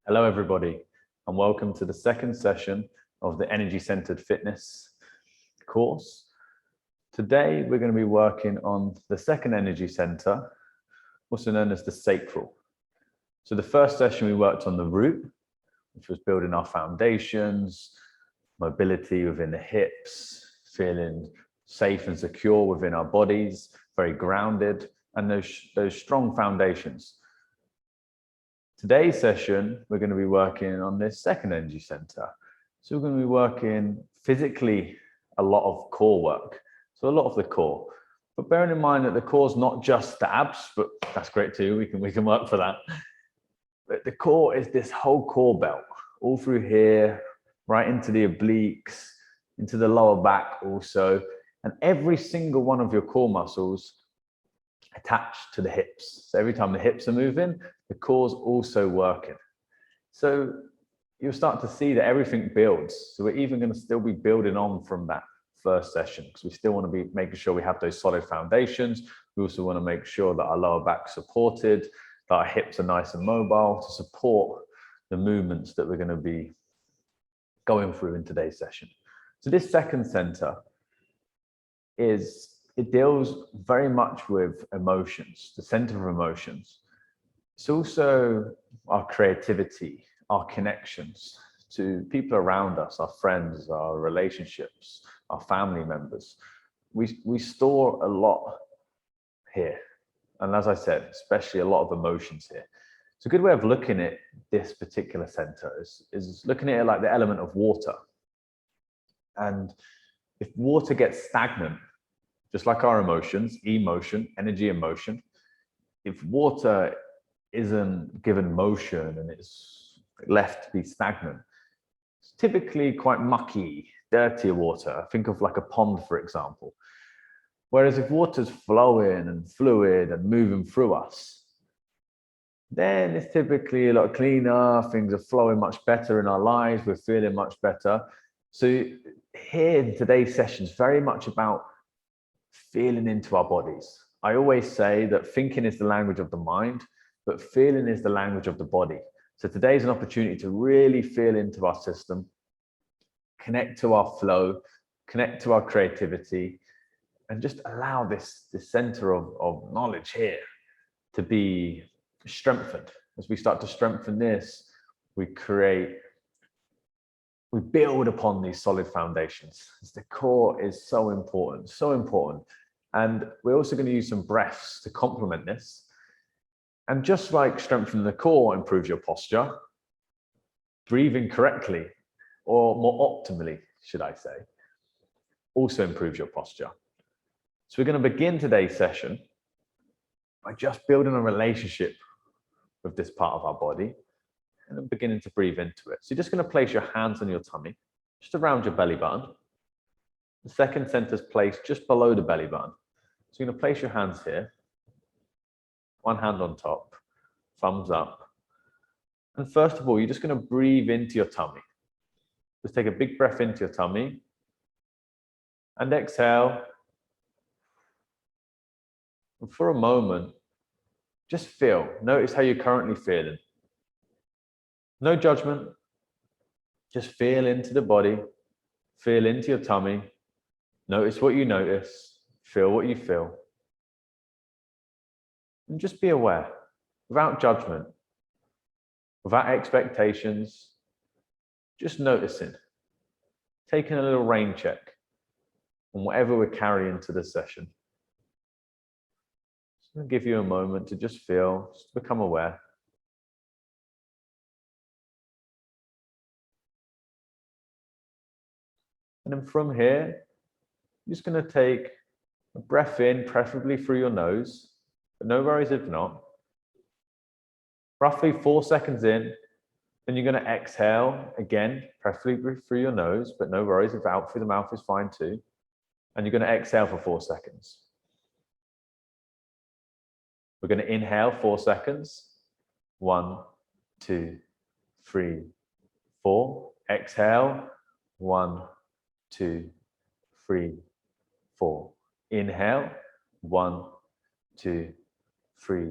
Hello, everybody, and welcome to the second session of the Energy-Centered Fitness course. Today, we're going to be working on the second energy center, also known as the sacral. So the first session, we worked on the root, which was building our foundations, mobility within the hips, feeling safe and secure within our bodies, very grounded, and those strong foundations. Today's session, we're going to be working on this second energy center. So we're going to be working physically a lot of core work. So a lot of the core. But bearing in mind that the core is not just the abs, but that's great too. We can work for that. But the core is this whole core belt, all through here, right into the obliques, into the lower back also. And every single one of your core muscles attached to the hips. So every time the hips are moving, the core's also working. So you'll start to see that everything builds. So we're even going to still be building on from that first session because we still want to be making sure we have those solid foundations. We also want to make sure that our lower back's supported, that our hips are nice and mobile to support the movements that we're going to be going through in today's session. So this second center it deals very much with emotions, the center of emotions. It's also our creativity, our connections to people around us, our friends, our relationships, our family members. We store a lot here. And as I said, especially a lot of emotions here. So a good way of looking at this particular center is looking at it like the element of water. And if water gets stagnant, just like our emotions, emotion, energy, emotion, if water isn't given motion and it's left to be stagnant, it's typically quite mucky, dirtier water. Think of like a pond, for example. Whereas if water's flowing and fluid and moving through us, then it's typically a lot cleaner, things are flowing much better in our lives, we're feeling much better. So here in today's session is very much about feeling into our bodies. I always say that thinking is the language of the mind, but feeling is the language of the body. So today is an opportunity to really feel into our system, connect to our flow, connect to our creativity, and just allow this center of knowledge here to be strengthened. As we start to strengthen this, we build upon these solid foundations. The core is so important, so important. And we're also going to use some breaths to complement this. And just like strengthening the core improves your posture, breathing correctly, or more optimally, should I say, also improves your posture. So we're going to begin today's session by just building a relationship with this part of our body and then beginning to breathe into it. So you're just going to place your hands on your tummy, just around your belly button. The second center is placed just below the belly button. So you're going to place your hands here, one hand on top, thumbs up. And first of all, you're just going to breathe into your tummy. Just take a big breath into your tummy and exhale. And for a moment, just feel, notice how you're currently feeling. No judgment, just feel into the body, feel into your tummy, notice what you notice, feel what you feel. And just be aware, without judgment, without expectations, just noticing, taking a little rain check on whatever we're carrying to the session. Just going to give you a moment to just feel, just become aware. And then from here, you're just going to take a breath in, preferably through your nose, but no worries if not. Roughly 4 seconds in, then you're going to exhale again, preferably through your nose, but no worries if out through the mouth is fine too. And you're going to exhale for 4 seconds. We're going to inhale 4 seconds. 1, 2, 3, 4. Exhale. 1, 2, 3, 4. Inhale. 1, 2, 3,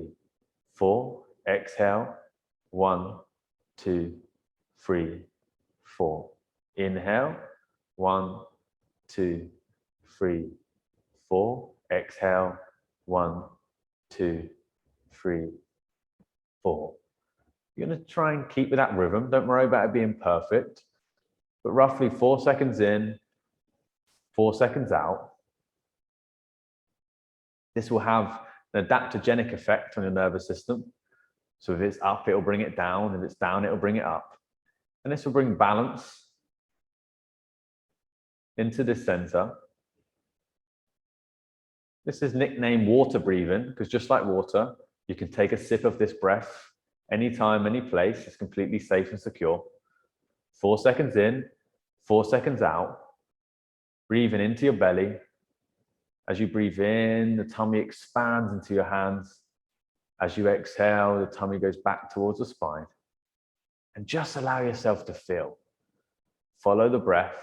4. Exhale. 1, 2, 3, 4. Inhale, 1, 2, 3, 4. Exhale, 1, 2, 3, 4. You're going to try and keep with that rhythm. Don't worry about it being perfect, but roughly 4 seconds in, 4 seconds out. This will have an adaptogenic effect on your nervous system. So if it's up, it'll bring it down. If it's down, it'll bring it up. And this will bring balance into this center. This is nicknamed water breathing, because just like water, you can take a sip of this breath anytime, any place. It's completely safe and secure. 4 seconds in, 4 seconds out. Breathing into your belly. As you breathe in, the tummy expands into your hands. As you exhale, the tummy goes back towards the spine. And just allow yourself to feel. Follow the breath.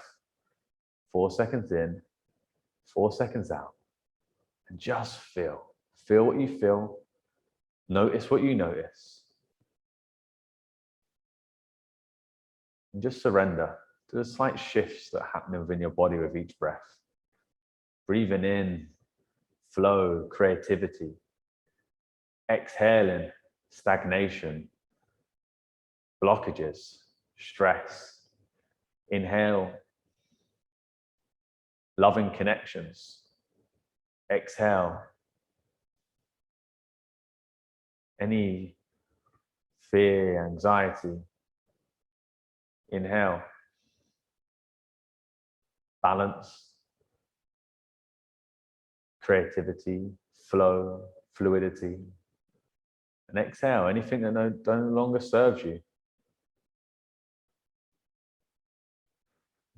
4 seconds in, 4 seconds out. And just feel. Feel what you feel. Notice what you notice. And just surrender to the slight shifts that happen within your body with each breath. Breathing in, flow, creativity. Exhaling, stagnation, blockages, stress. Inhale, loving connections. Exhale, any fear, anxiety. Inhale, balance, creativity, flow, fluidity. And exhale, anything that no longer serves you.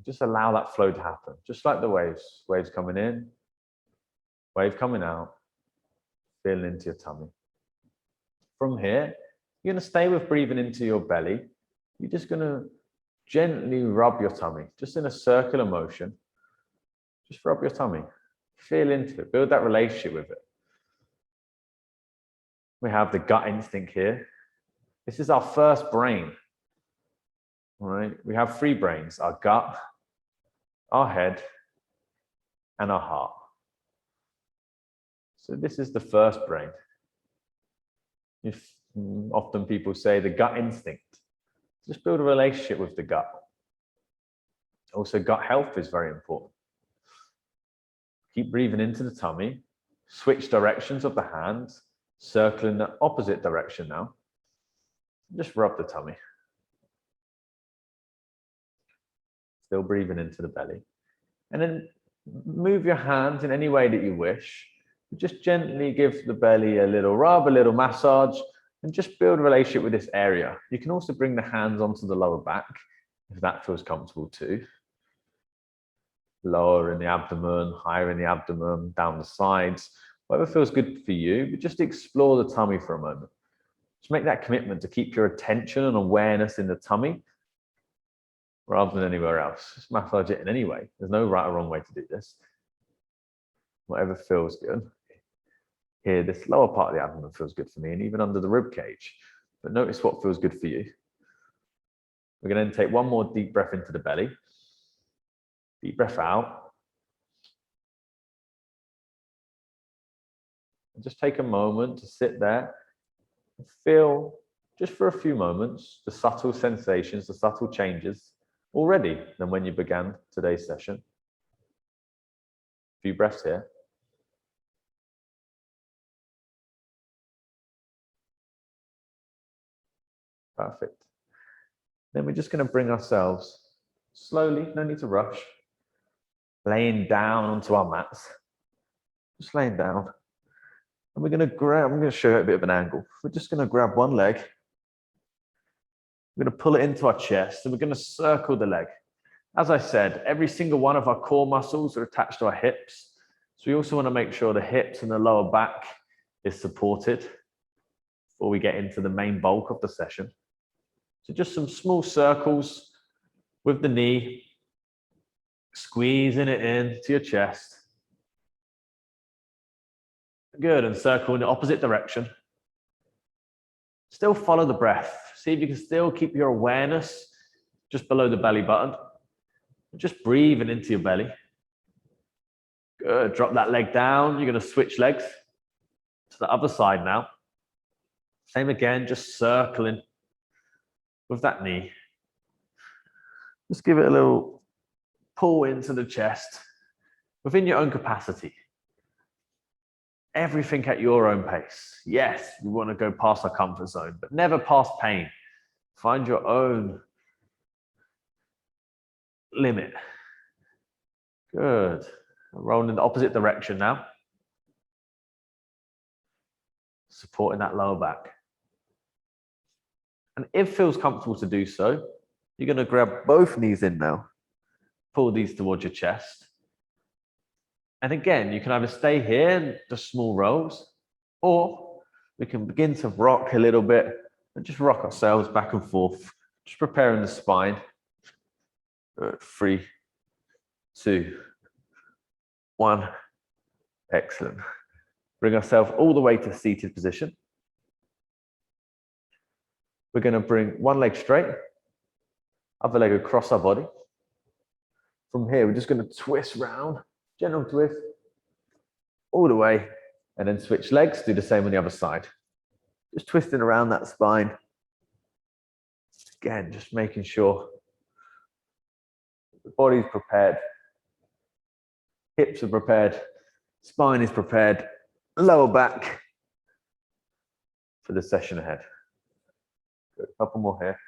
Just allow that flow to happen, just like the waves. Waves coming in, wave coming out, feeling into your tummy. From here, you're going to stay with breathing into your belly. You're just going to gently rub your tummy, just in a circular motion. Just rub your tummy, feel into it, build that relationship with it. We have the gut instinct here. This is our first brain. All right, we have 3 brains: our gut, our head, and our heart. So this is the first brain. Often people say the gut instinct. Just build a relationship with the gut. Also, gut health is very important. Keep breathing into the tummy. Switch directions of the hands. Circle in the opposite direction now. Just rub the tummy. Still breathing into the belly. And then move your hands in any way that you wish. Just gently give the belly a little rub, a little massage, and just build a relationship with this area. You can also bring the hands onto the lower back, if that feels comfortable too. Lower in the abdomen, higher in the abdomen, down the sides, whatever feels good for you, but just explore the tummy for a moment. Just make that commitment to keep your attention and awareness in the tummy rather than anywhere else. Just massage it in any way. There's no right or wrong way to do this. Whatever feels good. Here, this lower part of the abdomen feels good for me, and even under the rib cage. But notice what feels good for you. We're going to then take one more deep breath into the belly. Deep breath out. And just take a moment to sit there and feel, just for a few moments, the subtle sensations, the subtle changes already than when you began today's session. A few breaths here. Perfect. Then we're just going to bring ourselves slowly, no need to rush, laying down onto our mats. Just laying down. And we're going to grab, I'm going to show you a bit of an angle. We're just going to grab one leg. We're going to pull it into our chest, and we're going to circle the leg. As I said, every single one of our core muscles are attached to our hips. So we also want to make sure the hips and the lower back is supported before we get into the main bulk of the session. So just some small circles with the knee, squeezing it in to your chest. Good, and circle in the opposite direction. Still follow the breath. See if you can still keep your awareness just below the belly button. Just breathing into your belly. Good. Drop that leg down. You're going to switch legs to the other side now. Same again, just circling with that knee. Just give it a little pull into the chest within your own capacity. Everything at your own pace. Yes, we want to go past our comfort zone, but never past pain. Find your own limit. Good. Rolling in the opposite direction now. Supporting that lower back. And if it feels comfortable to do so, you're going to grab both knees in now. Pull these towards your chest. And again, you can either stay here, just small rolls, or we can begin to rock a little bit and just rock ourselves back and forth, just preparing the spine. Good. 3, 2, 1. Excellent. Bring ourselves all the way to seated position. We're going to bring one leg straight, other leg across our body. From here, we're just going to twist round, gentle twist, all the way, and then switch legs, do the same on the other side. Just twisting around that spine. Again, just making sure the body's prepared, hips are prepared, spine is prepared, lower back for the session ahead. Good. A couple more here.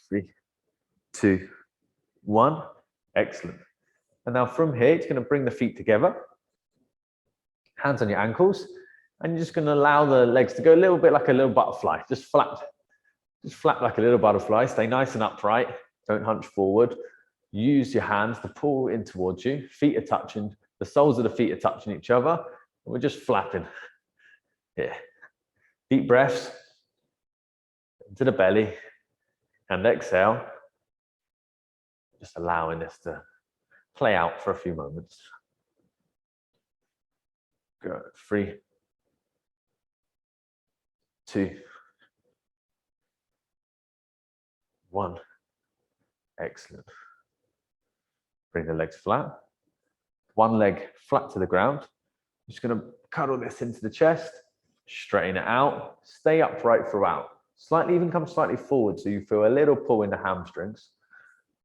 3, 2, 1. Excellent. And now from here, it's going to bring the feet together, hands on your ankles, and you're just going to allow the legs to go a little bit like a little butterfly. Just flap like a little butterfly. Stay nice and upright. Don't hunch forward. Use your hands to pull in towards you. Feet are touching. The soles of the feet are touching each other. And we're just flapping here. Deep breaths into the belly and exhale. Just allowing this to play out for a few moments. Good. 3, 2, 1. Excellent. Bring the legs flat. One leg flat to the ground. I'm just going to cuddle this into the chest. Straighten it out. Stay upright throughout. Even come slightly forward so you feel a little pull in the hamstrings.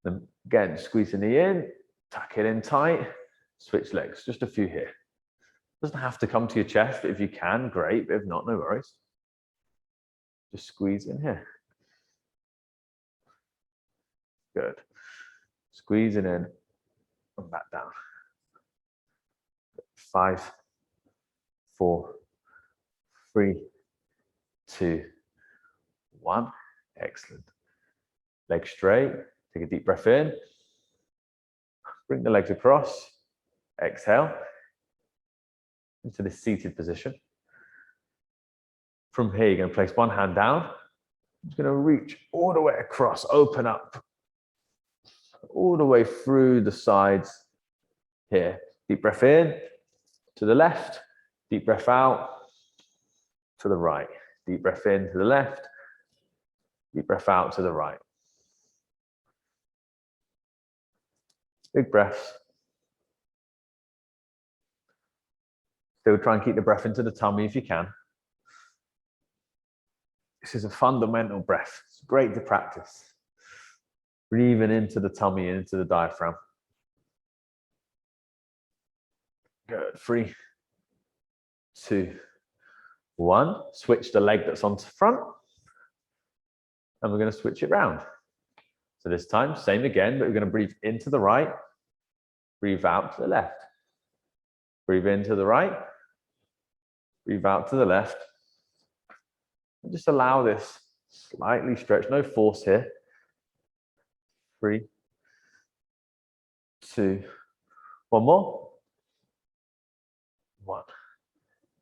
Then again, squeeze the knee in, tuck it in tight, switch legs. Just a few here. Doesn't have to come to your chest. If you can, great. But if not, no worries. Just squeeze in here. Good. Squeezing in and back down. 5, 4, 3, 2, 1. Excellent. Legs straight. Take a deep breath in. Bring the legs across. Exhale. Into this seated position. From here, you're going to place one hand down. I'm just going to reach all the way across. Open up. All the way through the sides here. Deep breath in. To the left. Deep breath out. To the right. Deep breath in to the left. Deep breath out to the right. Big breaths. Still try and keep the breath into the tummy if you can. This is a fundamental breath. It's great to practice. Breathing into the tummy and into the diaphragm. Good. 3, 2, 1. Switch the leg that's on front. And we're going to switch it round. So this time, same again, but we're going to breathe into the right. Breathe out to the left. Breathe into the right. Breathe out to the left. And just allow this slightly stretch. No force here. 3, 2, 1 more. 1.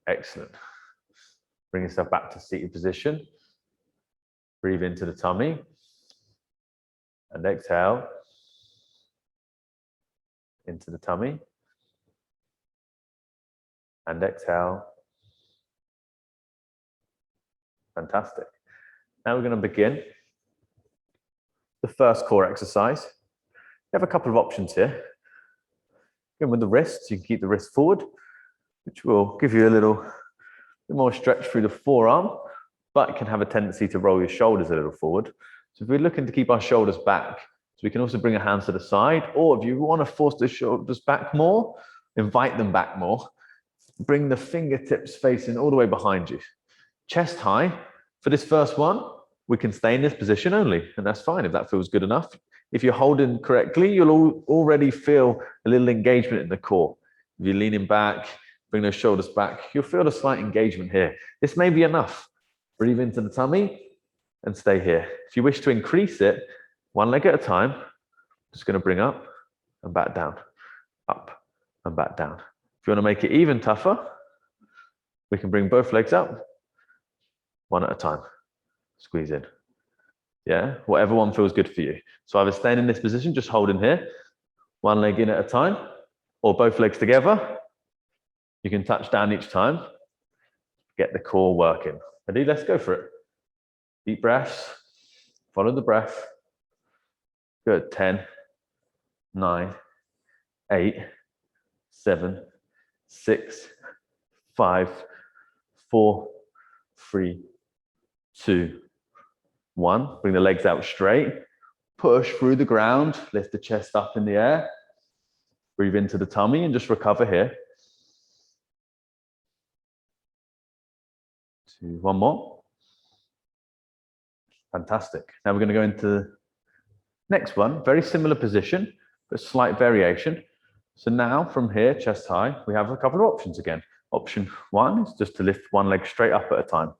Excellent. Bring yourself back to seated position. Breathe into the tummy. And exhale. Into the tummy. And exhale. Fantastic. Now we're going to begin the first core exercise. You have a couple of options here. Again, with the wrists, you can keep the wrist forward, which will give you a little bit more stretch through the forearm, but it can have a tendency to roll your shoulders a little forward. So if we're looking to keep our shoulders back, so we can also bring our hands to the side, or if you want to force the shoulders back more, invite them back more. Bring the fingertips facing all the way behind you. Chest high. For this first one, we can stay in this position only, and that's fine if that feels good enough. If you're holding correctly, you'll already feel a little engagement in the core. If you're leaning back, bring those shoulders back, you'll feel a slight engagement here. This may be enough. Breathe into the tummy and stay here. If you wish to increase it, one leg at a time, just going to bring up and back down, up and back down. If you want to make it even tougher, we can bring both legs up, one at a time. Squeeze in. Yeah, whatever one feels good for you. So either staying in this position, just holding here, one leg in at a time, or both legs together. You can touch down each time. Get the core working. Ready? Let's go for it. Deep breaths. Follow the breath. Good. 10, 9, 8, 7, 6, 5, 4, 3, 2, 1. Bring the legs out straight. Push through the ground. Lift the chest up in the air. Breathe into the tummy and just recover here. 2, 1 more. Fantastic. Now we're going to go into the next one. Very similar position, but slight variation. So now from here, chest high, we have a couple of options again. Option 1 is just to lift one leg straight up at a time.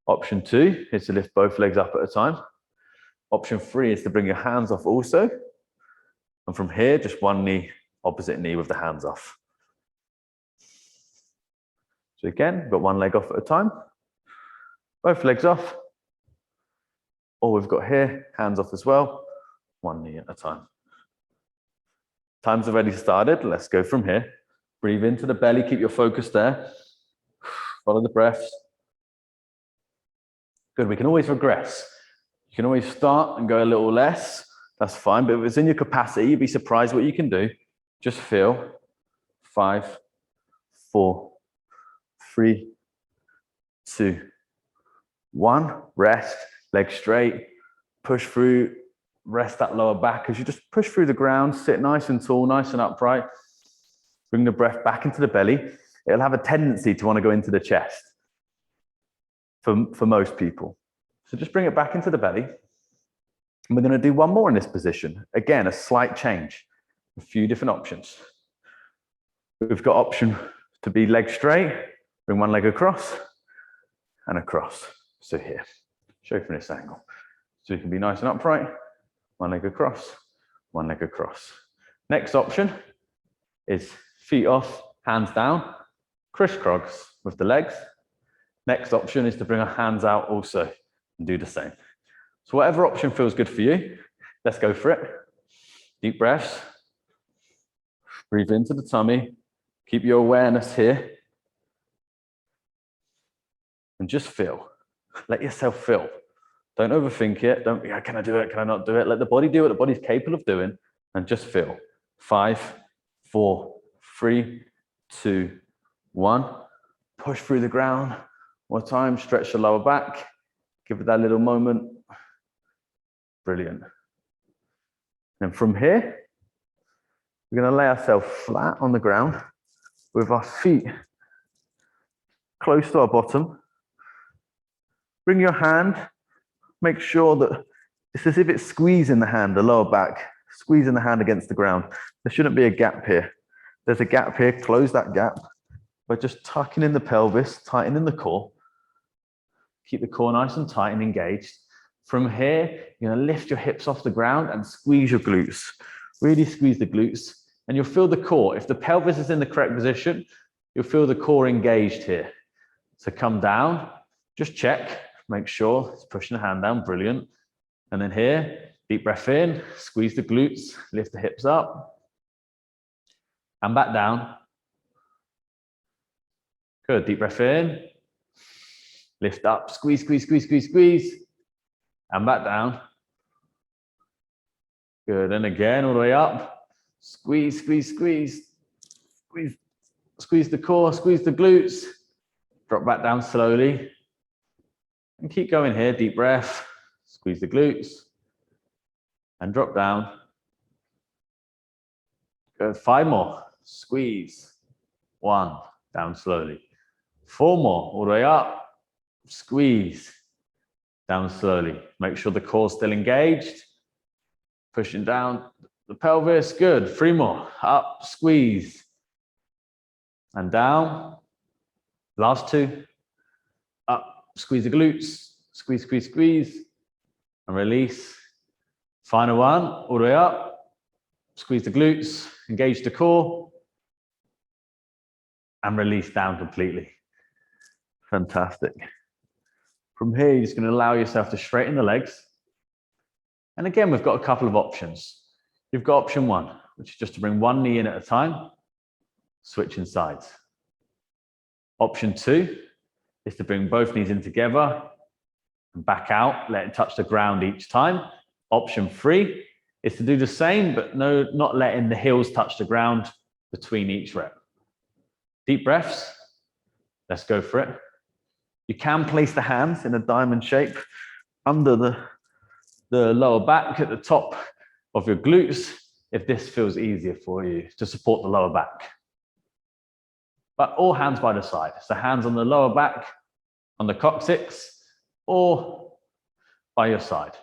Option 2 is to lift both legs up at a time. Option 3 is to bring your hands off also. And from here, just one knee, opposite knee with the hands off. So again, we've got one leg off at a time. Both legs off. Or we've got here, hands off as well. One knee at a time. Time's already started. Let's go from here. Breathe into the belly. Keep your focus there. Follow the breaths. Good. We can always regress. You can always start and go a little less. That's fine. But if it's in your capacity, you'd be surprised what you can do. Just feel. 5, 4, 3, 2, 1. Rest. Legs straight. Push through. Rest that lower back as you just push through the ground. Sit nice and tall, nice and upright. Bring the breath back into the belly. It'll have a tendency to want to go into the chest for most people. So just bring it back into the belly. And we're going to do one more in this position. Again, a slight change. A few different options. We've got option to be leg straight. Bring one leg across and across. So here, show from this angle. So you can be nice and upright. One leg across, one leg across. Next option is feet off, hands down, crisscross with the legs. Next option is to bring our hands out also and do the same. So whatever option feels good for you, let's go for it. Deep breaths. Breathe into the tummy. Keep your awareness here. And just feel. Let yourself feel. Don't overthink it. Don't, can I do it? Can I not do it? Let the body do what the body's capable of doing and just feel. 5, 4, 3, 2, 1. Push through the ground. One more time. Stretch the lower back. Give it that little moment. Brilliant. And from here, we're going to lay ourselves flat on the ground with our feet close to our bottom. Bring your hand. Make sure that it's as if it's squeezing the hand, the lower back, squeezing the hand against the ground. There shouldn't be a gap here. There's a gap here. Close that gap by just tucking in the pelvis, tightening the core. Keep the core nice and tight and engaged. From here, you're going to lift your hips off the ground and squeeze your glutes. Really squeeze the glutes. And you'll feel the core. If the pelvis is in the correct position, you'll feel the core engaged here. So come down. Just check. Make sure it's pushing the hand down. Brilliant. And then here, deep breath in. Squeeze the glutes. Lift the hips up. And back down. Good. Deep breath in. Lift up, squeeze, squeeze, squeeze, squeeze, squeeze. And back down. Good, and again, all the way up. Squeeze, squeeze, squeeze. Squeeze, squeeze the core, squeeze the glutes. Drop back down slowly. And keep going here, deep breath. Squeeze the glutes. And drop down. Good, 5 more. Squeeze. 1, down slowly. 4 more, all the way up. Squeeze. Down slowly. Make sure the core's still engaged. Pushing down the pelvis. Good. 3 more. Up, squeeze. And down. Last 2. Up, squeeze the glutes. Squeeze, squeeze, squeeze. And release. Final 1. All the way up. Squeeze the glutes. Engage the core. And release down completely. Fantastic. From here, you're just going to allow yourself to straighten the legs. And again, we've got a couple of options. You've got option 1, which is just to bring 1 knee in at a time, switching sides. Option 2 is to bring both knees in together and back out, let it touch the ground each time. Option 3 is to do the same, but not letting the heels touch the ground between each rep. Deep breaths. Let's go for it. You can place the hands in a diamond shape under the lower back at the top of your glutes if this feels easier for you to support the lower back. But all hands by the side. So hands on the lower back, on the coccyx, or by your side.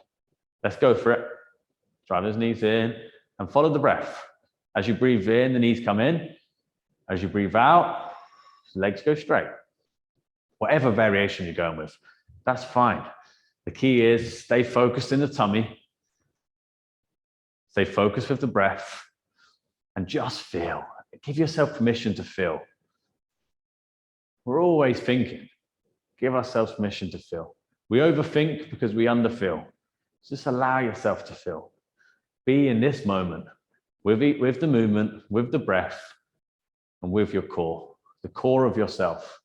Let's go for it. Drive those knees in and follow the breath. As you breathe in, the knees come in. As you breathe out, legs go straight. Whatever variation you're going with, that's fine. The key is stay focused in the tummy, stay focused with the breath, and just feel. Give yourself permission to feel. We're always thinking. Give ourselves permission to feel. We overthink because we underfeel. Just allow yourself to feel. Be in this moment with the movement, with the breath, and with your core, the core of yourself.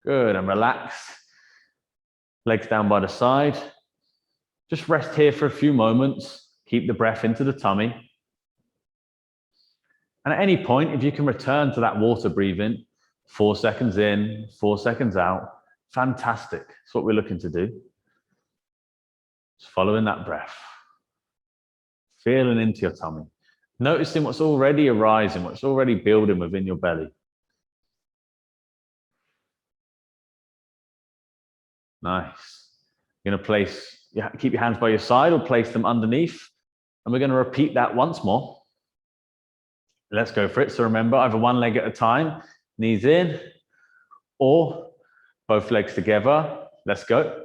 Good, and relax. Legs down by the side. Just rest here for a few moments. Keep the breath into the tummy. And at any point, if you can return to that water breathing, 4 seconds in, 4 seconds out, fantastic. That's what we're looking to do. Just following that breath. Feeling into your tummy. Noticing what's already arising, what's already building within your belly. Nice. You're going to keep your hands by your side or place them underneath. And we're going to repeat that once more. Let's go for it. So remember, either one leg at a time, knees in, or both legs together. Let's go.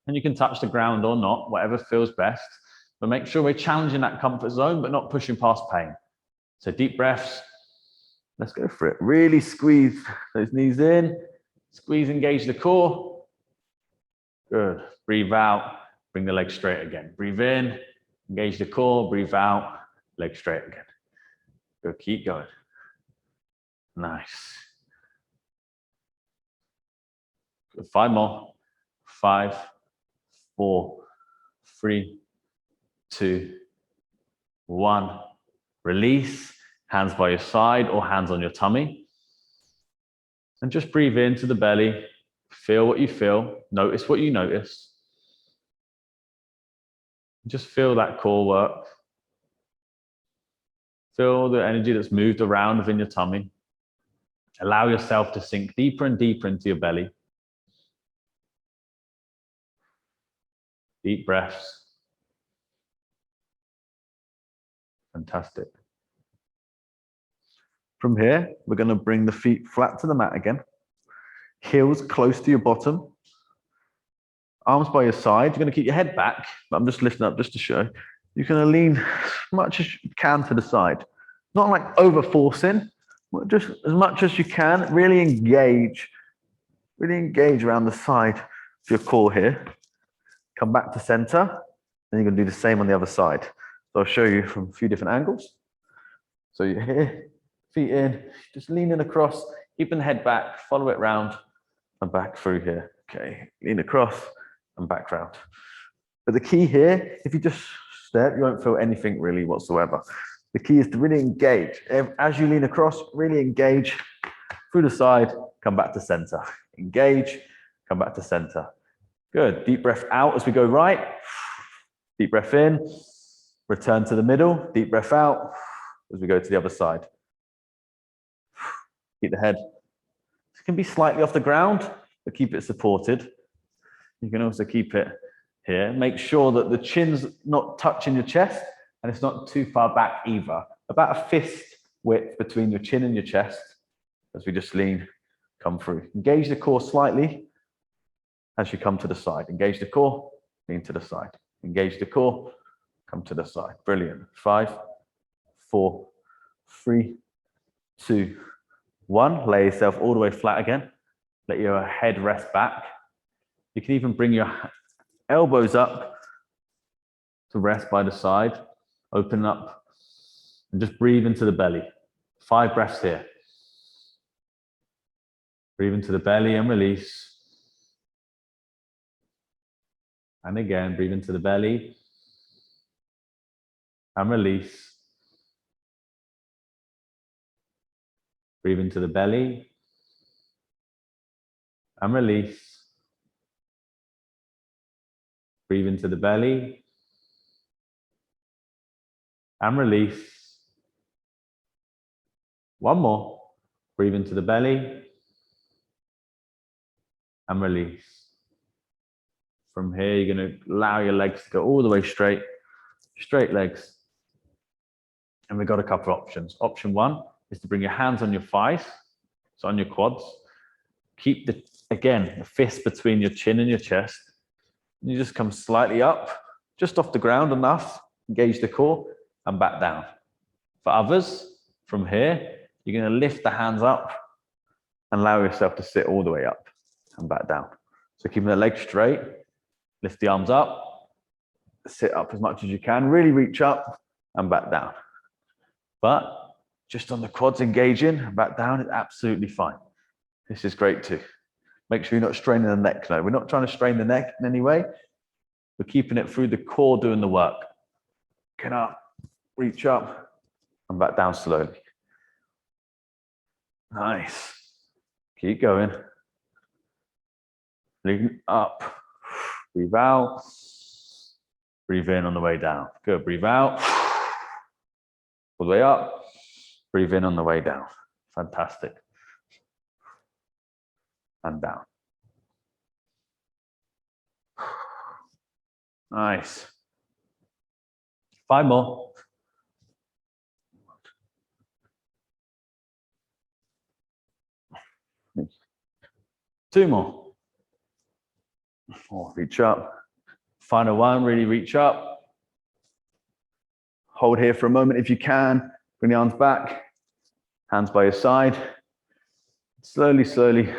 And you can touch the ground or not, whatever feels best. But make sure we're challenging that comfort zone, but not pushing past pain. So deep breaths. Let's go for it. Really squeeze those knees in. Squeeze, engage the core. Good. Breathe out. Bring the legs straight again. Breathe in. Engage the core. Breathe out. Legs straight again. Good. Keep going. Nice. Good. 5 more. 5, 4, 3, 2, 1. Release. Hands by your side or hands on your tummy. And just breathe into the belly. Feel what you feel. Notice what you notice. Just feel that core work. Feel the energy that's moved around within your tummy. Allow yourself to sink deeper and deeper into your belly. Deep breaths. Fantastic. From here, we're going to bring the feet flat to the mat again. Heels close to your bottom. Arms by your side. You're going to keep your head back, but I'm just lifting up just to show. You're going to lean as much as you can to the side. Not like over forcing, but just as much as you can. Really engage around the side of your core here. Come back to center, and you're going to do the same on the other side. So I'll show you from a few different angles. So you're here. Feet in, just leaning across, Keeping the head back, follow it round and back through here. Okay, lean across and back round. But the key here, if you just step, you won't feel anything really whatsoever. The key is to really engage. As you lean across, really engage through the side, come back to center. Engage, come back to center. Good. Deep breath out as we go right. Deep breath in. Return to the middle. Deep breath out as we go to the other side. Keep the head. It can be slightly off the ground, but keep it supported. You can also keep it here. Make sure that the chin's not touching your chest and it's not too far back either. About a fist width between your chin and your chest as we just lean, come through. Engage the core slightly as you come to the side. Engage the core, lean to the side. Engage the core, come to the side. Brilliant. 5, 4, 3, 2, 1. Lay yourself all the way flat again. Let your head rest back. You can even bring your elbows up to rest by the side. Open up and just breathe into the belly. 5 breaths here. Breathe into the belly and release. And again, breathe into the belly and release. Breathe into the belly and release. Breathe into the belly and release. One more. Breathe into the belly and release. From here, you're going to allow your legs to go all the way straight. Straight legs. And we've got a couple of options. Option 1 is to bring your hands on your thighs, so on your quads. Keep the fist between your chin and your chest. And you just come slightly up, just off the ground enough. Engage the core and back down. For others, from here, you're going to lift the hands up and allow yourself to sit all the way up and back down. So keeping the legs straight, lift the arms up, sit up as much as you can, really reach up and back down. But just on the quads engaging and back down is absolutely fine. This is great too. Make sure you're not straining the neck though. We're not trying to strain the neck in any way. We're keeping it through the core doing the work. Get up, reach up and back down slowly. Nice. Keep going. Lean up. Breathe out. Breathe in on the way down. Good. Breathe out. All the way up. Breathe in on the way down. Fantastic. And down. Nice. 5 more. Two more. Oh, reach up. Final one, really reach up. Hold here for a moment if you can. Bring the arms back. Hands by your side. Slowly, slowly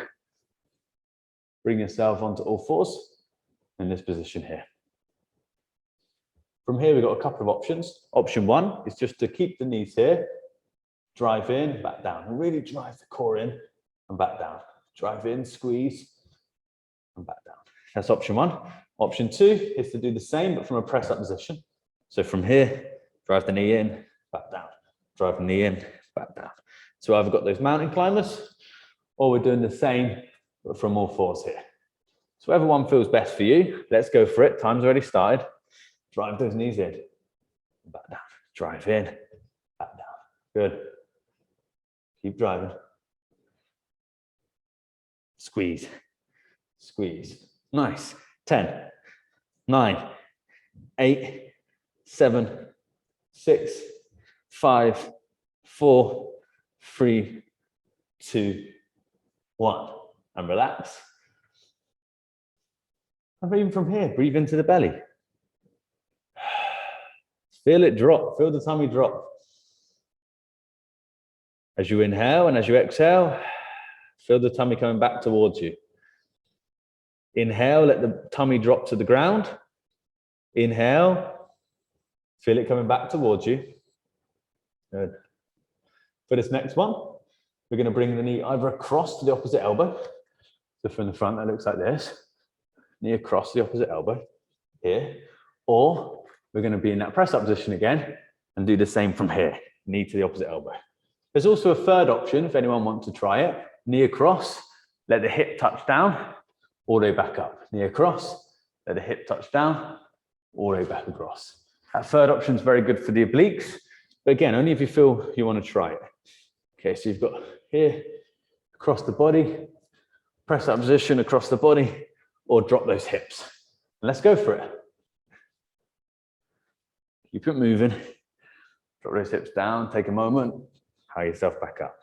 bring yourself onto all fours in this position here. From here, we've got a couple of options. Option 1 is just to keep the knees here. Drive in, back down. And really drive the core in and back down. Drive in, squeeze, and back down. That's option 1. Option 2 is to do the same, but from a press-up position. So from here, drive the knee in, back down. Drive the knee in, back down. So I've got those mountain climbers, or we're doing the same, but from all fours here. So whatever one feels best for you, let's go for it. Time's already started. Drive those knees in, back down. Drive in, back down. Good. Keep driving. Squeeze, squeeze. Nice. 10, 9, 8, 7, 6, 5, 4, 3, 2, 1. And relax. And breathe from here. Breathe into the belly. Feel it drop. Feel the tummy drop. As you inhale and as you exhale, feel the tummy coming back towards you. Inhale, let the tummy drop to the ground. Inhale, feel it coming back towards you. Good. For this next one, we're going to bring the knee either across to the opposite elbow. So from the front, that looks like this. Knee across the opposite elbow here. Or we're going to be in that press up position again and do the same from here. Knee to the opposite elbow. There's also a third option if anyone wants to try it. Knee across, let the hip touch down, all the way back up. Knee across, let the hip touch down, all the way back across. That third option is very good for the obliques, but again, only if you feel you want to try it. Okay, so you've got here, across the body, press up position across the body, or drop those hips. And let's go for it. Keep it moving. Drop those hips down, take a moment, power yourself back up.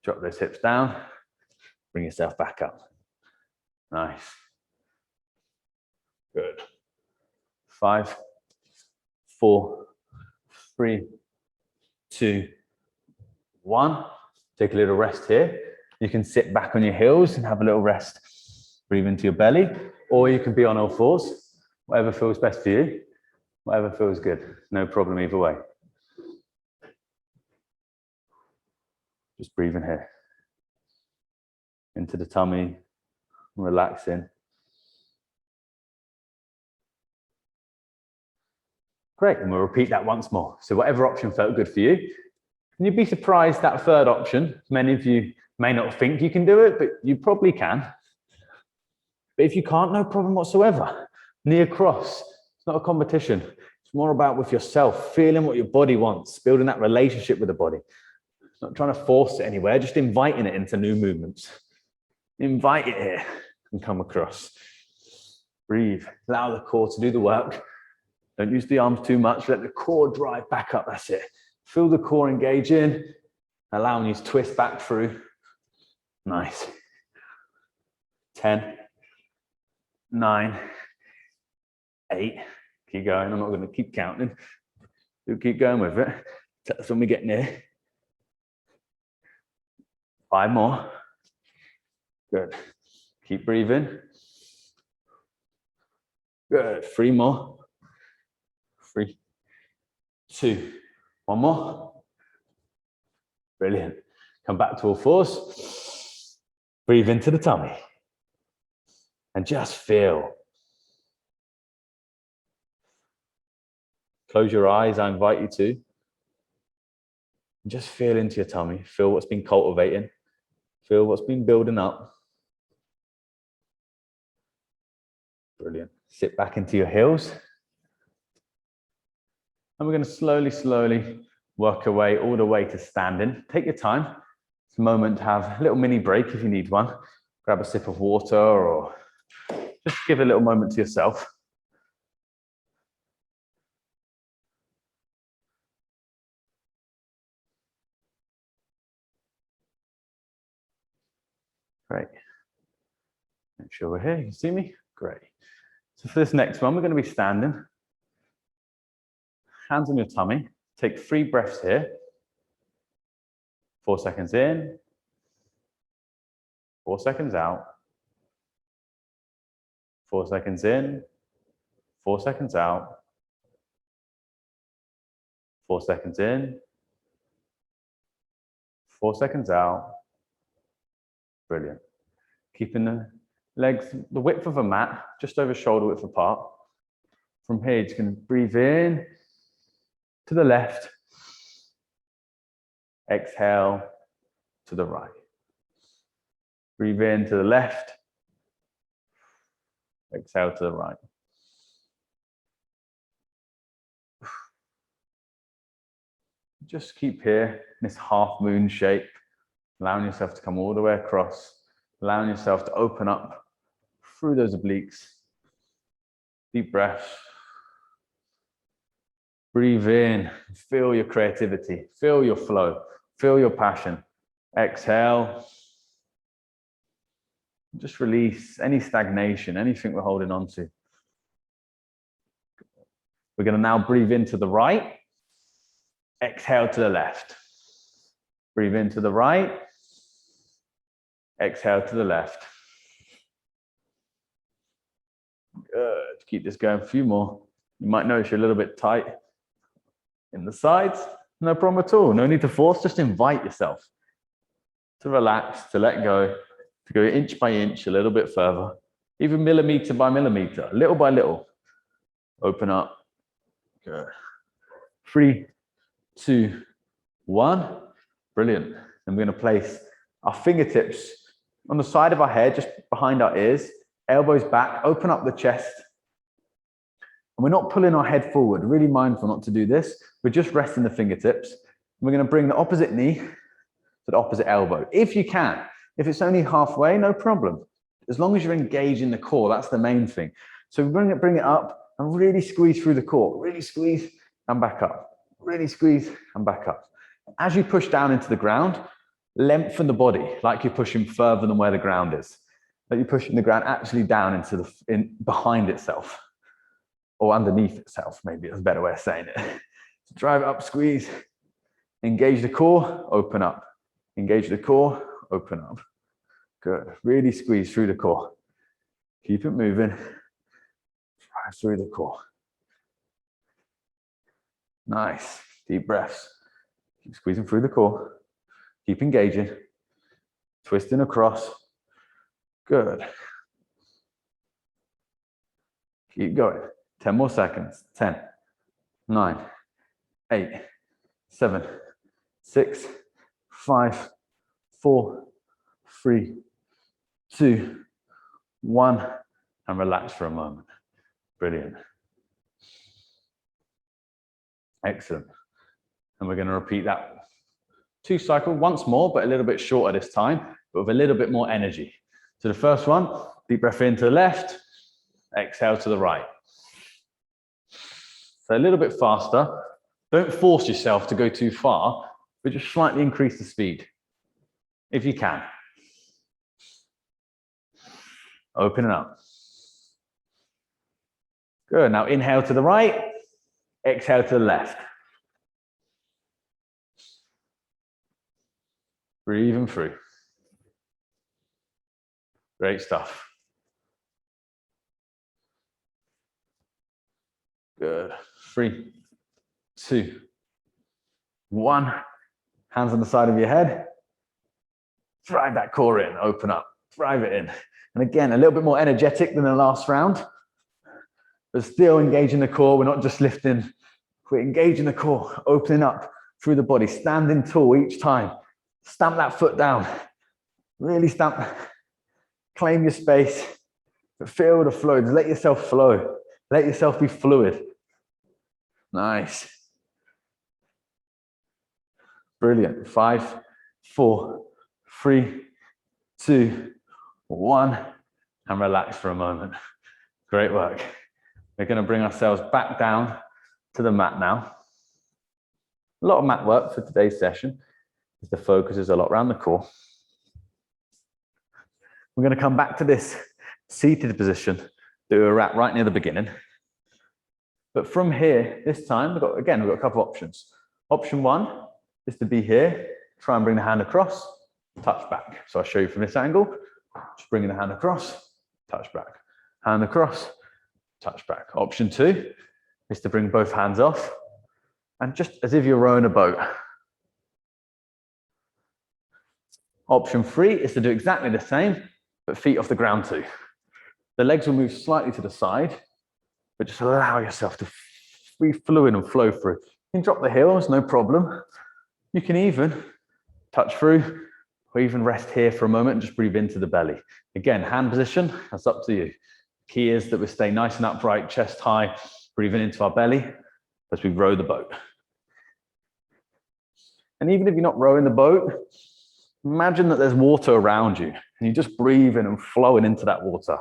Drop those hips down, bring yourself back up. Nice. Good. 5, 4, 3, 2, 1. Take a little rest here. You can sit back on your heels and have a little rest. Breathe into your belly, or you can be on all fours. Whatever feels best for you. Whatever feels good. No problem either way. Just breathing here. Into the tummy, relaxing. Great, and we'll repeat that once more. So whatever option felt good for you. And you'd be surprised that third option, many of you may not think you can do it, but you probably can. But if you can't, no problem whatsoever. Knee across, it's not a competition. It's more about with yourself, feeling what your body wants, building that relationship with the body. It's not trying to force it anywhere, just inviting it into new movements. Invite it here and come across. Breathe, allow the core to do the work. Don't use the arms too much, let the core drive back up, that's it. Feel the core engage in, allowing you to twist back through. Nice. 10, 9, 8. Keep going, I'm not going to keep counting. You'll keep going with it. Tell us when we get near. 5 more. Good. Keep breathing. Good. 3 more. 3, 2, 1 more. Brilliant. Come back to all fours. Breathe into the tummy. And just feel. Close your eyes, I invite you to. Just feel into your tummy. Feel what's been cultivating. Feel what's been building up. Brilliant. Sit back into your heels. And we're going to slowly, slowly work our way all the way to standing. Take your time. It's a moment to have a little mini break if you need one. Grab a sip of water or just give a little moment to yourself. Great. Make sure we're here. You can see me? Great. So for this next one, we're going to be standing. Hands on your tummy. Take 3 breaths here. 4 seconds in. 4 seconds out. 4 seconds in. 4 seconds out. 4 seconds in. 4 seconds out. Brilliant. Keeping the legs the width of a mat, just over shoulder width apart. From here, you can breathe in to the left. Exhale to the right. Breathe in to the left. Exhale to the right. Just keep here in this half moon shape, allowing yourself to come all the way across, allowing yourself to open up through those obliques. Deep breaths. Breathe in, feel your creativity, feel your flow, feel your passion. Exhale. Just release any stagnation, anything we're holding on to. We're going to now breathe into the right. Exhale to the left. Breathe into the right. Exhale to the left. Good. Keep this going a few more. You might notice you're a little bit tight in the sides. No problem at all. No need to force. Just invite yourself to relax, to let go, to go inch by inch, a little bit further, even millimeter by millimeter, little by little. Open up. Good. 3, 2, 1. Brilliant. And we're going to place our fingertips on the side of our head, just behind our ears, elbows back, open up the chest. And we're not pulling our head forward, really mindful not to do this. We're just resting the fingertips. We're going to bring the opposite knee to the opposite elbow. If you can, if it's only halfway, no problem. As long as you're engaging the core, that's the main thing. So bring it up and really squeeze through the core. Really squeeze and back up. Really squeeze and back up. As you push down into the ground, lengthen the body like you're pushing further than where the ground is. Like you're pushing the ground actually down into behind itself. Or underneath itself, maybe that's a better way of saying it. So drive it up, squeeze, engage the core, open up. Engage the core, open up. Good, really squeeze through the core. Keep it moving, drive through the core. Nice, deep breaths. Keep squeezing through the core. Keep engaging, twisting across. Good. Keep going. 10 more seconds. 10, 9, 8, 7, 6, 5, 4, 3, 2, 1, and relax for a moment. Brilliant. Excellent. And we're going to repeat that 2 cycles once more, but a little bit shorter this time, but with a little bit more energy. So the first one, deep breath in to the left, exhale to the right. So a little bit faster. Don't force yourself to go too far, but just slightly increase the speed, if you can. Open it up. Good. Now inhale to the right, exhale to the left. Breathing through. Great stuff. Good. 3, 2, 1. Hands on the side of your head. Drive that core in. Open up. Drive it in. And again, a little bit more energetic than the last round, but still engaging the core. We're not just lifting. We're engaging the core, opening up through the body, standing tall each time. Stamp that foot down. Really stamp. Claim your space. But feel the flow. Just let yourself flow. Let yourself be fluid. Nice. Brilliant. 5, 4, 3, 2, 1. And relax for a moment. Great work. We're going to bring ourselves back down to the mat now. A lot of mat work for today's session. The focus is a lot around the core. We're going to come back to this seated position that we were at right near the beginning. But from here, this time, we've got a couple of options. Option 1 is to be here, try and bring the hand across, touch back. So I'll show you from this angle, just bringing the hand across, touch back. Hand across, touch back. Option 2 is to bring both hands off, and just as if you're rowing a boat. Option 3 is to do exactly the same, but feet off the ground too. The legs will move slightly to the side, but just allow yourself to be fluid and flow through. You can drop the heels, no problem. You can even touch through, or even rest here for a moment and just breathe into the belly. Again, hand position, that's up to you. Key is that we stay nice and upright, chest high, breathing into our belly as we row the boat. And even if you're not rowing the boat, imagine that there's water around you and you're just breathing and flowing into that water.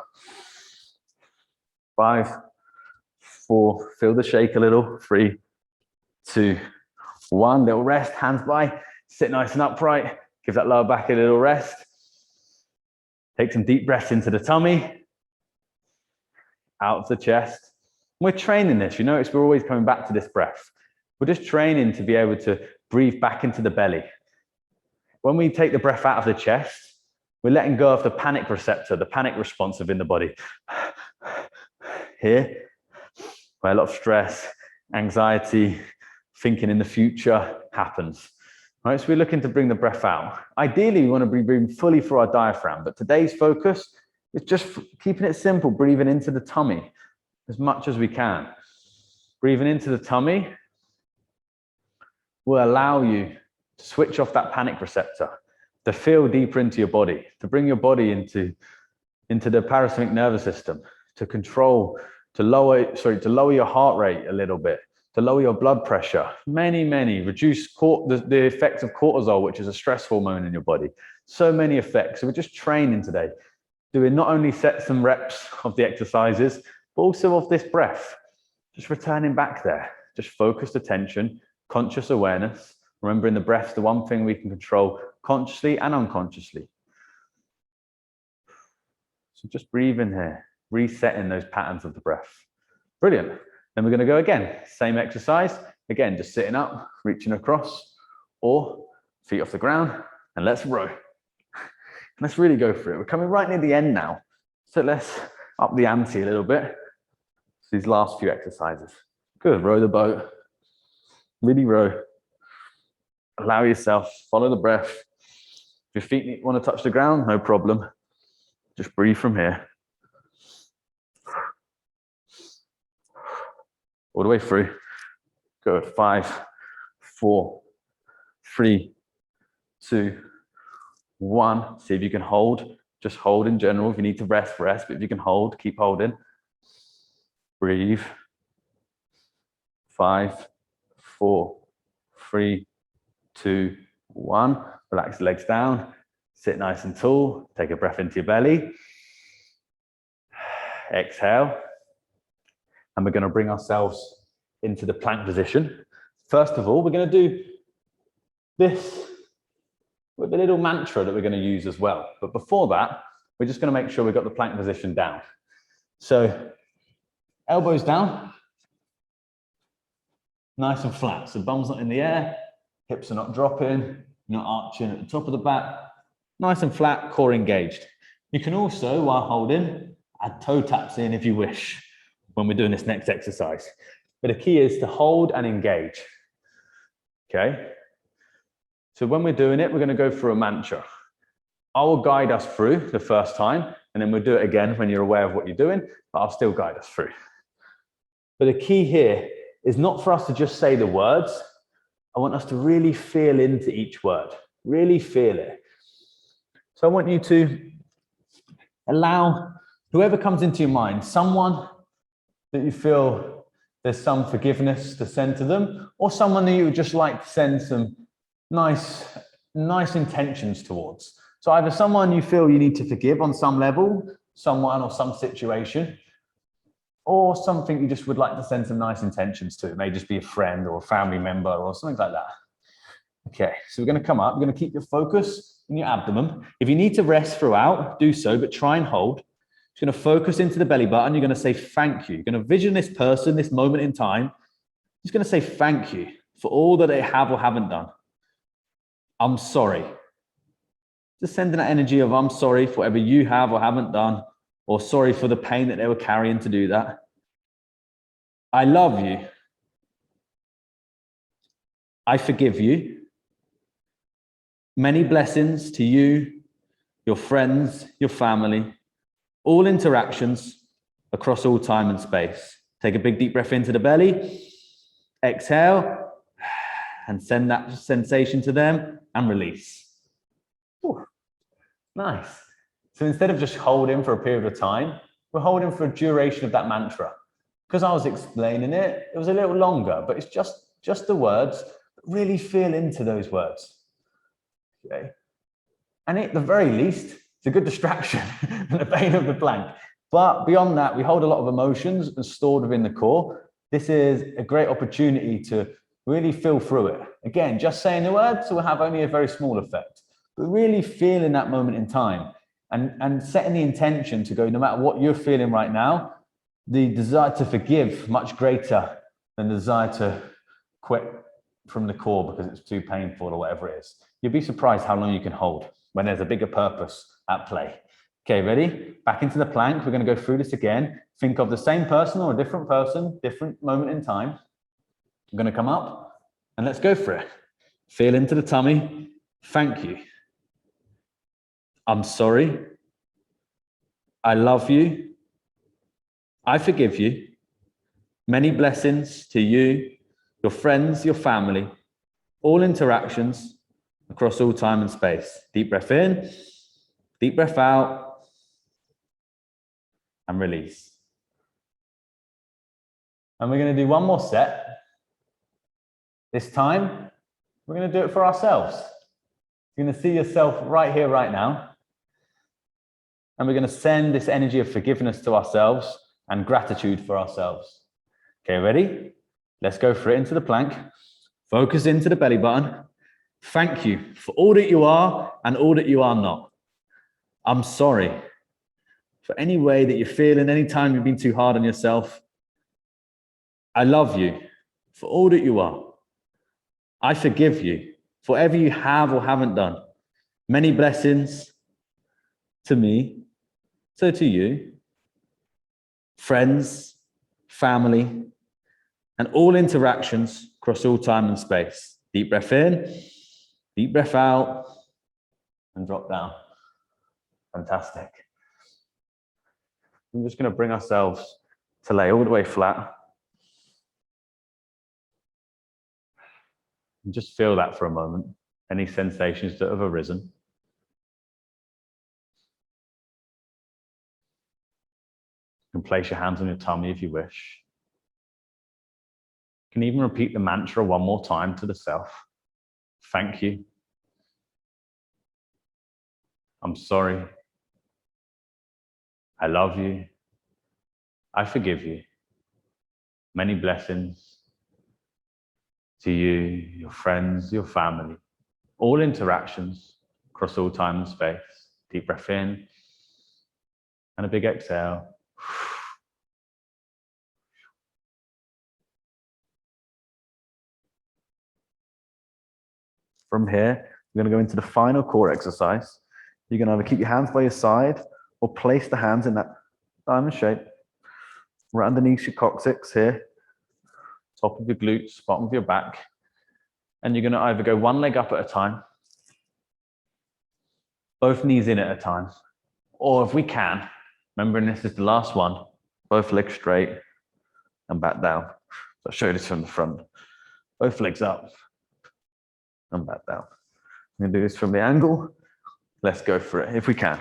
5, 4, feel the shake a little. 3, 2, 1, little rest, hands by, sit nice and upright, give that lower back a little rest. Take some deep breaths into the tummy, out of the chest. We're training this, you notice we're always coming back to this breath. We're just training to be able to breathe back into the belly. When we take the breath out of the chest, we're letting go of the panic receptor, the panic response within the body. Here, where a lot of stress, anxiety, thinking in the future happens. All right, so we're looking to bring the breath out. Ideally, we want to be breathing fully through our diaphragm, but today's focus is just keeping it simple, breathing into the tummy as much as we can. Breathing into the tummy will allow you to switch off that panic receptor, to feel deeper into your body, to bring your body into the parasympathetic nervous system, to control, to lower your heart rate a little bit, to lower your blood pressure, reduce the effects of cortisol, which is a stress hormone in your body. So many effects. So we're just training today, doing not only sets and reps of the exercises, but also of this breath. Just returning back there, just focused attention, conscious awareness, remembering the breath's the one thing we can control consciously and unconsciously. So just breathe in here, resetting those patterns of the breath. Brilliant. Then we're going to go again. Same exercise. Again, just sitting up, reaching across, or feet off the ground, and let's row. Let's really go for it. We're coming right near the end now. So let's up the ante a little bit. So these last few exercises. Good. Row the boat. Really row. Allow yourself, follow the breath. If your feet want to touch the ground, no problem. Just breathe from here. All the way through. Good. 5, 4, 3, 2, 1. See if you can hold. Just hold in general. If you need to rest, rest. But if you can hold, keep holding. Breathe. 5, 4, 3, 2, 1. Relax the legs down. Sit nice and tall. Take a breath into your belly. Exhale. And we're going to bring ourselves into the plank position. First of all, we're going to do this with a little mantra that we're going to use as well. But before that, we're just going to make sure we've got the plank position down. So elbows down, nice and flat. So bum's not in the air, hips are not dropping, not arching at the top of the back. Nice and flat, core engaged. You can also, while holding, add toe taps in if you wish when we're doing this next exercise. But the key is to hold and engage. Okay? So when we're doing it, we're going to go through a mantra. I will guide us through the first time, and then we'll do it again when you're aware of what you're doing, but I'll still guide us through. But the key here is not for us to just say the words. I want us to really feel into each word. Really feel it. So I want you to allow whoever comes into your mind, someone that you feel there's some forgiveness to send to them, or someone that you would just like to send some nice intentions towards. So either someone you feel you need to forgive on some level, someone or some situation, or something you just would like to send some nice intentions to. It may just be a friend or a family member or something like that. Okay, so we're going to come up. We're going to keep your focus in your abdomen. If you need to rest throughout, do so, but try and hold. You're going to focus into the belly button. You're going to say thank you. You're going to vision this person, this moment in time. Just going to say thank you for all that they have or haven't done. I'm sorry. Just sending that energy of I'm sorry for whatever you have or haven't done, or sorry for the pain that they were carrying to do that. I love you. I forgive you. Many blessings to you, your friends, your family, all interactions across all time and space. Take a big deep breath into the belly. Exhale and send that sensation to them and release. Ooh, nice. So instead of just holding for a period of time, we're holding for a duration of that mantra. Because I was explaining it, it was a little longer, but it's just the words. Really feel into those words. Okay. And at the very least, it's a good distraction from the pain of the plank. But beyond that, we hold a lot of emotions stored within the core. This is a great opportunity to really feel through it. Again, just saying the words will have only a very small effect, but really feel in that moment in time and setting the intention to go, no matter what you're feeling right now, the desire to forgive much greater than the desire to quit from the core because it's too painful or whatever it is. You'd be surprised how long you can hold when there's a bigger purpose at play. Okay, ready? Back into the plank. We're going to go through this again. Think of the same person or a different person, different moment in time. I'm going to come up and let's go for it. Feel into the tummy. Thank you. I'm sorry. I love you. I forgive you. Many blessings to you, your friends, your family, all interactions across all time and space. Deep breath in, deep breath out, and release. And we're going to do one more set. This time, we're going to do it for ourselves. You're going to see yourself right here, right now. And we're going to send this energy of forgiveness to ourselves and gratitude for ourselves. Okay, ready? Let's go for it into the plank. Focus into the belly button. Thank you for all that you are and all that you are not. I'm sorry for any way that you're feeling, any time you've been too hard on yourself. I love you for all that you are. I forgive you for whatever you have or haven't done. Many blessings to me, so to you, friends, family, and all interactions across all time and space. Deep breath in, deep breath out, and drop down. Fantastic. I'm just going to bring ourselves to lay all the way flat. And just feel that for a moment. Any sensations that have arisen. You can place your hands on your tummy if you wish. You can even repeat the mantra one more time to the self. Thank you. I'm sorry. I love you. I forgive you. Many blessings to you, your friends, your family, all interactions across all time and space. Deep breath in and a big exhale. From here, we're going to go into the final core exercise. You can either keep your hands by your side or place the hands in that diamond shape right underneath your coccyx here, top of your glutes, bottom of your back. And you're going to either go one leg up at a time, both knees in at a time, or if we can, remembering this is the last one, both legs straight and back down. So I'll show you this from the front. Both legs up and back down. I'm going to do this from the angle. Let's go for it if we can.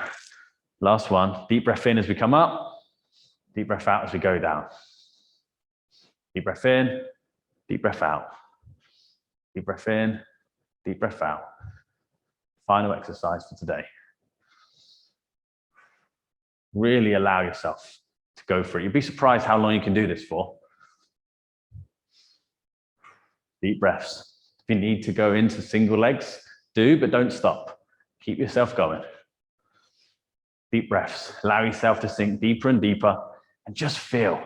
Last one. Deep breath in as we come up. Deep breath out as we go down. Deep breath in. Deep breath out. Deep breath in. Deep breath out. Final exercise for today. Really allow yourself to go for it. You'd be surprised how long you can do this for. Deep breaths. If you need to go into single legs, do, but don't stop. Keep yourself going. Deep breaths. Allow yourself to sink deeper and deeper and just feel.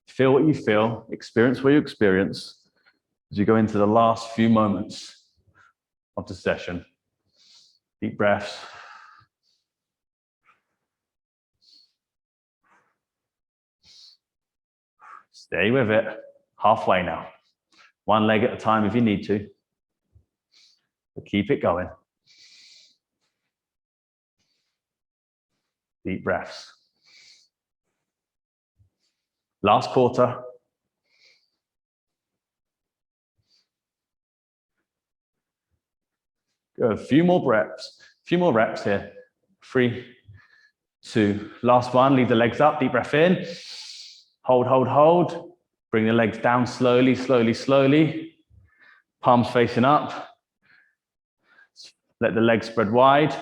Feel what you feel, experience what you experience as you go into the last few moments of the session. Deep breaths. Stay with it. Halfway now. One leg at a time if you need to. But keep it going. Deep breaths. Last quarter. Go a few more breaths. A few more reps here. 3, 2. Last one. Leave the legs up. Deep breath in. Hold, hold, hold. Bring the legs down slowly, slowly, slowly. Palms facing up. Let the legs spread wide.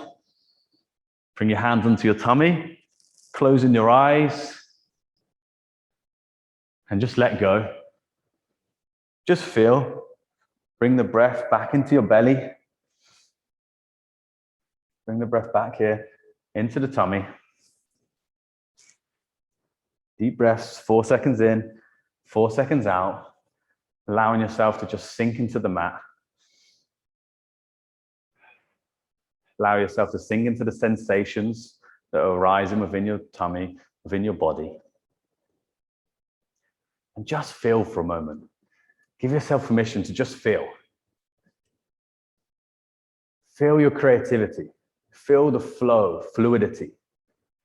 Bring your hands onto your tummy. Closing your eyes. And just let go. Just feel. Bring the breath back into your belly. Bring the breath back here into the tummy. Deep breaths, 4 seconds in, 4 seconds out. Allowing yourself to just sink into the mat. Allow yourself to sink into the sensations that are arising within your tummy, within your body. And just feel for a moment. Give yourself permission to just feel. Feel your creativity. Feel the flow, fluidity.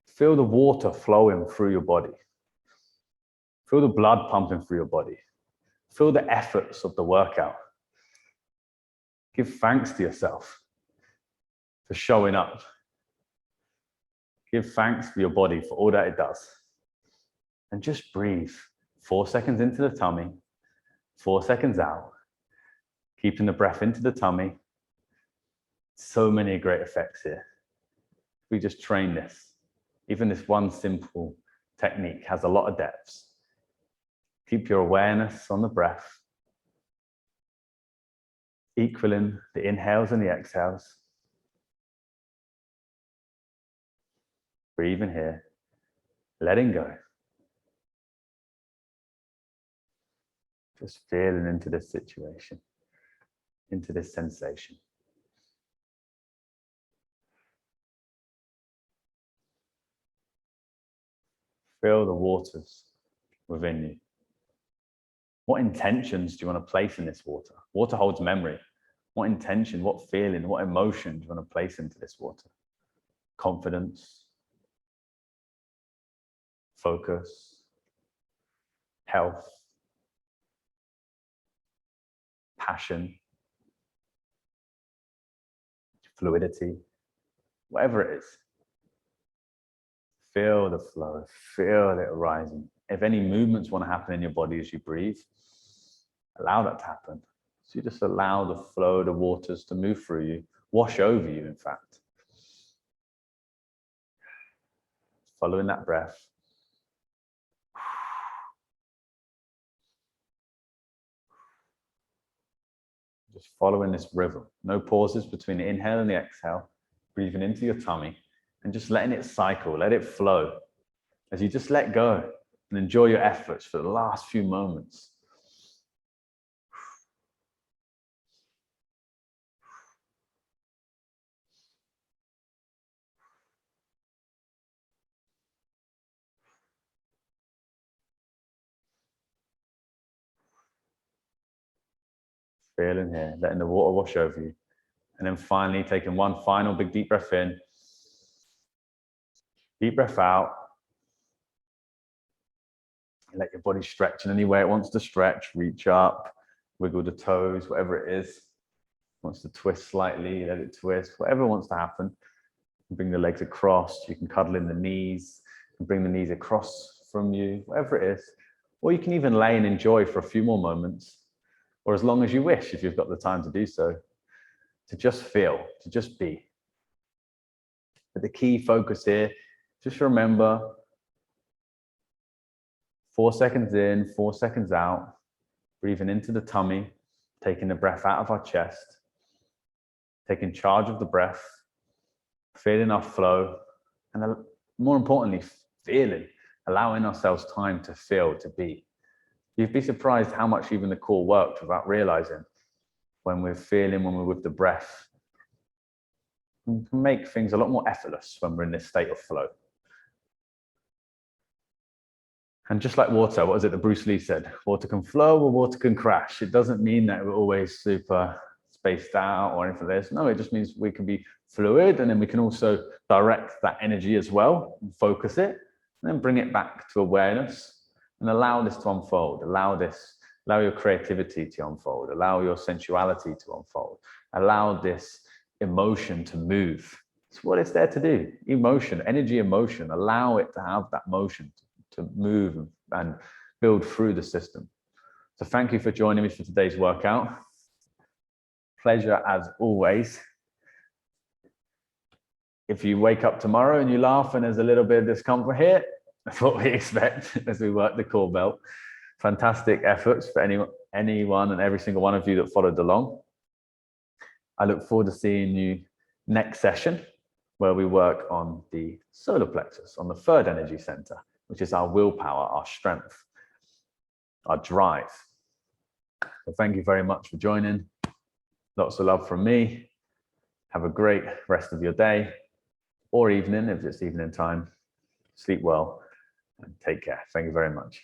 Feel the water flowing through your body. Feel the blood pumping through your body. Feel the efforts of the workout. Give thanks to yourself for showing up. Give thanks for your body for all that it does. And just breathe. 4 seconds into the tummy, 4 seconds out. Keeping the breath into the tummy. So many great effects here. We just train this. Even this one simple technique has a lot of depths. Keep your awareness on the breath, equaling the inhales and the exhales. Breathing here, letting go. Just feeling into this situation, into this sensation. Feel the waters within you. What intentions do you want to place in this water? Water holds memory. What intention, what feeling, what emotion do you want to place into this water? Confidence, focus, health, passion, fluidity, whatever it is. Feel the flow, feel it rising. If any movements want to happen in your body as you breathe, allow that to happen. So you just allow the flow, the waters to move through you, wash over you, in fact. Following that breath. Just following this rhythm. No pauses between the inhale and the exhale. Breathing into your tummy and just letting it cycle, let it flow. As you just let go and enjoy your efforts for the last few moments. Feeling here, letting the water wash over you. And then finally taking one final big deep breath in. Deep breath out. Let your body stretch in any way it wants to stretch. Reach up, wiggle the toes, whatever it is. Wants to twist slightly, let it twist, whatever wants to happen. Bring the legs across. You can cuddle in the knees. You can bring the knees across from you, whatever it is. Or you can even lay and enjoy for a few more moments, or as long as you wish, if you've got the time to do so, to just feel, to just be. But the key focus here, just remember 4 seconds in, 4 seconds out, breathing into the tummy, taking the breath out of our chest, taking charge of the breath, feeling our flow, and more importantly, allowing ourselves time to feel, to be. You'd be surprised how much even the core worked without realizing. When we're feeling, when we're with the breath, we can make things a lot more effortless when we're in this state of flow. And just like water, what is it that Bruce Lee said? Water can flow or water can crash. It doesn't mean that we're always super spaced out or anything like this. No, it just means we can be fluid, and then we can also direct that energy as well, and focus it, and then bring it back to awareness and allow this to unfold. Allow your creativity to unfold. Allow your sensuality to unfold. Allow this emotion to move. It's what it's there to do. Emotion, energy, emotion. Allow it to have that motion to move and build through the system. So thank you for joining me for today's workout. Pleasure as always. If you wake up tomorrow and you laugh and there's a little bit of discomfort here, that's what we expect as we work the core belt. Fantastic efforts for anyone and every single one of you that followed along. I look forward to seeing you next session, where we work on the solar plexus, on the third energy center, which is our willpower, our strength, our drive. So thank you very much for joining. Lots of love from me. Have a great rest of your day or evening, if it's evening time. Sleep well and take care. Thank you very much.